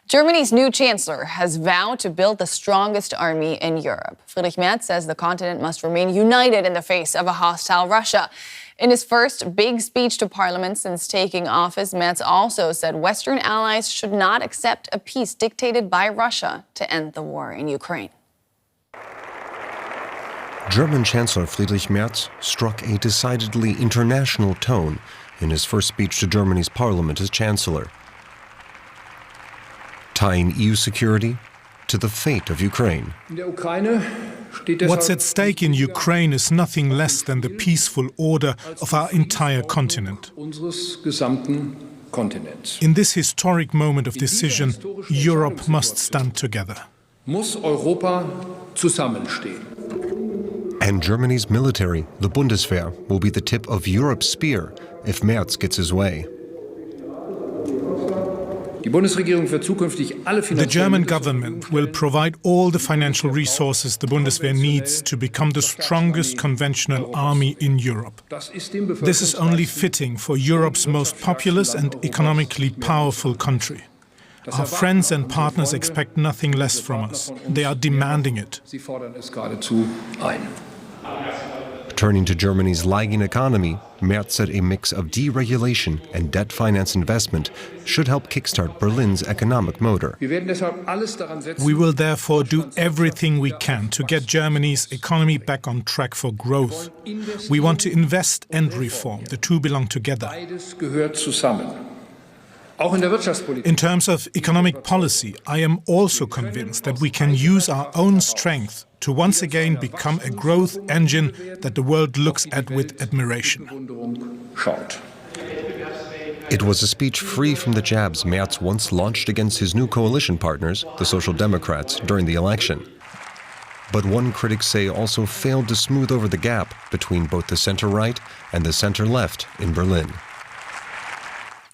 Germany's new chancellor has vowed to build the strongest army in Europe. Friedrich Merz says the continent must remain united in the face of a hostile Russia. In his first big speech to parliament since taking office, Merz also said Western allies should not accept a peace dictated by Russia to end the war in Ukraine. German Chancellor Friedrich Merz struck a decidedly international tone in his first speech to Germany's parliament as chancellor, tying EU security to the fate of Ukraine. What's at stake in Ukraine is nothing less than the peaceful order of our entire continent. In this historic moment of decision, Europe must stand together. And Germany's military, the Bundeswehr, will be the tip of Europe's spear if Merz gets his way. The German government will provide all the financial resources the Bundeswehr needs to become the strongest conventional army in Europe. This is only fitting for Europe's most populous and economically powerful country. Our friends and partners expect nothing less from us. They are demanding it. Turning to Germany's lagging economy, Merz said a mix of deregulation and debt finance investment should help kickstart Berlin's economic motor. We will therefore do everything we can to get Germany's economy back on track for growth. We want to invest and reform. The two belong together. In terms of economic policy, I am also convinced that we can use our own strength to once again become a growth engine that the world looks at with admiration. It was a speech free from the jabs Merz once launched against his new coalition partners, the Social Democrats, during the election. But one critics say also failed to smooth over the gap between both the center-right and the center-left in Berlin.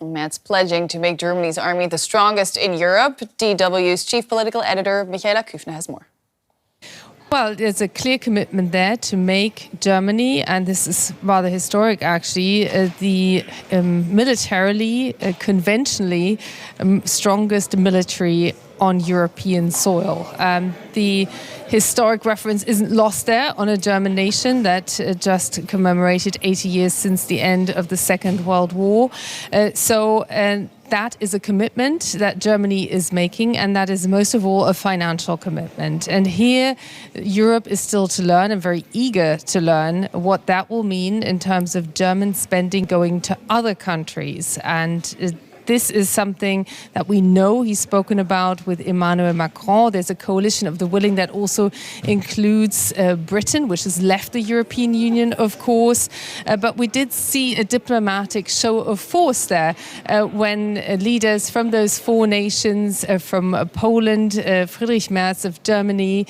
Merz pledging to make Germany's army the strongest in Europe. DW's chief political editor, Michaela Küfner, has more. Well, there's a clear commitment there to make Germany, and this is rather historic actually, the militarily, conventionally strongest military on European soil. The historic reference isn't lost there on a German nation that just commemorated 80 years since the end of the Second World War. That is a commitment that Germany is making, and that is most of all a financial commitment. And here, Europe is still to learn and very eager to learn what that will mean in terms of German spending going to other countries. And this is something that we know he's spoken about with Emmanuel Macron. There's a coalition of the willing that also includes Britain, which has left the European Union, of course. But we did see a diplomatic show of force there when leaders from those four nations, from Poland, Friedrich Merz of Germany,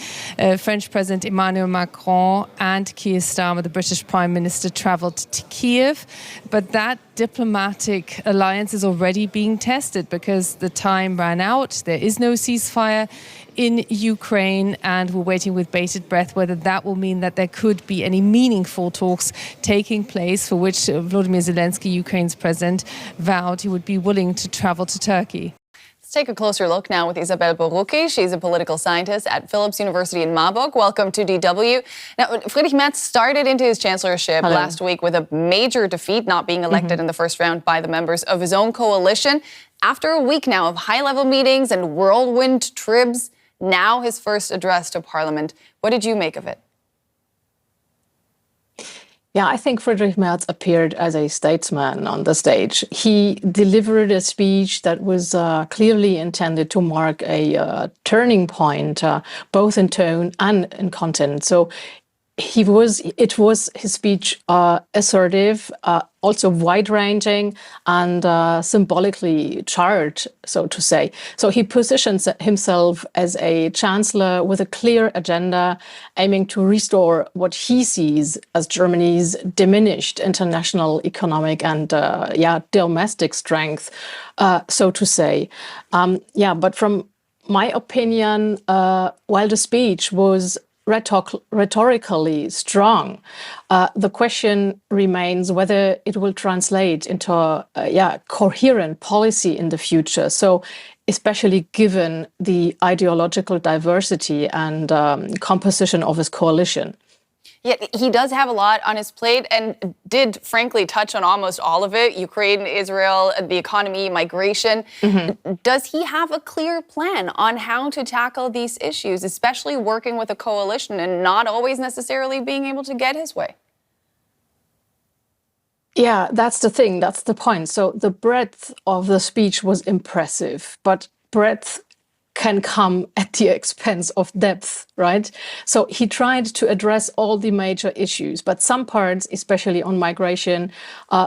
French President Emmanuel Macron, and Keir Starmer, the British Prime Minister, traveled to Kiev. But that diplomatic alliance is already being tested because the time ran out. There is no ceasefire in Ukraine, and we're waiting with bated breath whether that will mean that there could be any meaningful talks taking place, for which Volodymyr Zelensky, Ukraine's president, vowed he would be willing to travel to Turkey. Let's take a closer look now with Isabelle Borucki. She's a political scientist at Philipps University in Marburg. Welcome to DW. Now, Friedrich Merz started into his chancellorship last week with a major defeat, not being elected in the first round by the members of his own coalition. After a week now of high-level meetings and whirlwind trips, now his first address to Parliament. What did you make of it? Yeah, I think Friedrich Merz appeared as a statesman on the stage. He delivered a speech that was clearly intended to mark a turning point, both in tone and in content. So it was his speech assertive, also wide-ranging and symbolically charged, so to say. So he positions himself as a chancellor with a clear agenda, aiming to restore what he sees as Germany's diminished international economic and domestic strength, so to say. But from my opinion, while the speech was rhetorically strong, the question remains whether it will translate into coherent policy in the future. So especially given the ideological diversity and composition of his coalition. Yet he does have a lot on his plate and did, frankly, touch on almost all of it: Ukraine, Israel, the economy, migration. Does he have a clear plan on how to tackle these issues, especially working with a coalition and not always necessarily being able to get his way? Yeah, that's the thing. That's the point. So the breadth of the speech was impressive, but breadth can come at the expense of depth, right? So he tried to address all the major issues, but some parts, especially on migration,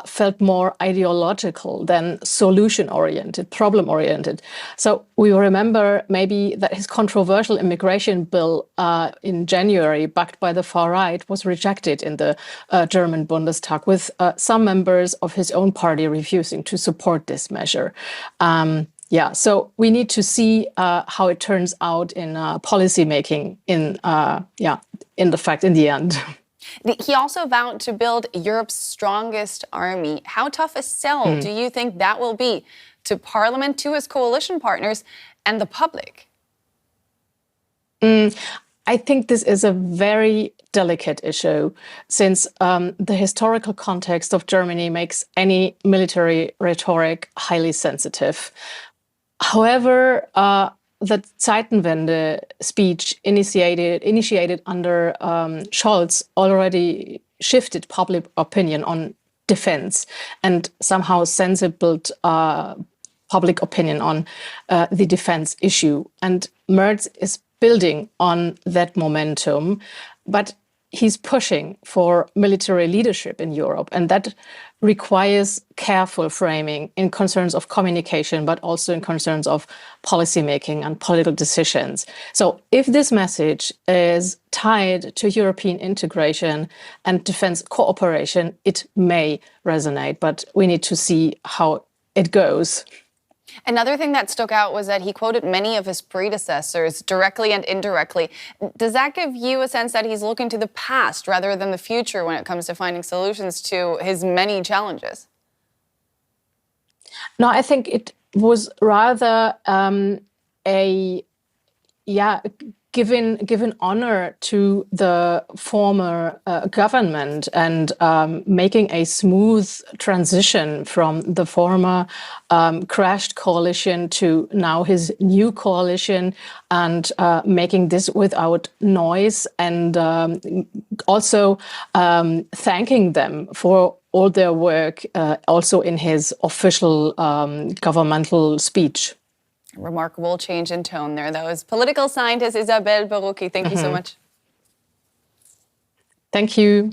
felt more ideological than solution-oriented, problem-oriented. So we remember maybe that his controversial immigration bill in January, backed by the far right, was rejected in the German Bundestag, with some members of his own party refusing to support this measure. Yeah, so we need to see how it turns out in policy making in the end. He also vowed to build Europe's strongest army. How tough a sell do you think that will be to Parliament, to his coalition partners, and the public? I think this is a very delicate issue, since the historical context of Germany makes any military rhetoric highly sensitive. However, the Zeitenwende speech initiated under Scholz already shifted public opinion on defense and somehow sensibilized public opinion on the defense issue. And Merz is building on that momentum, but he's pushing for military leadership in Europe, and that requires careful framing in concerns of communication, but also in concerns of policymaking and political decisions. So if this message is tied to European integration and defense cooperation, it may resonate, but we need to see how it goes. Another thing that stuck out was that he quoted many of his predecessors directly and indirectly. Does that give you a sense that he's looking to the past rather than the future when it comes to finding solutions to his many challenges? No, I think it was rather giving honor to the former government and making a smooth transition from the former crashed coalition to now his new coalition, and making this without noise, and also thanking them for all their work, also in his official governmental speech. Remarkable change in tone there. That was political scientist Isabelle Borucki. Thank you so much. Thank you.